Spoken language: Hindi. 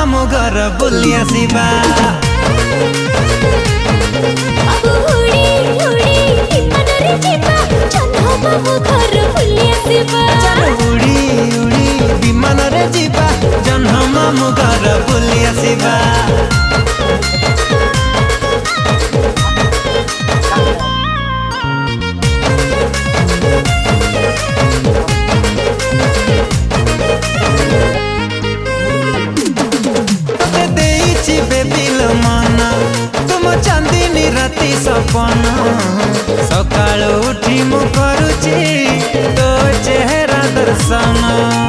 मामू घर बुली आसिबा। उड़ी उड़ी विमान रे जीवा जन्ह मामू घर बुली आसिबा। तुम चांदनी राति सपना सकाल उठी मु करुची तो चेहरा दर्शन।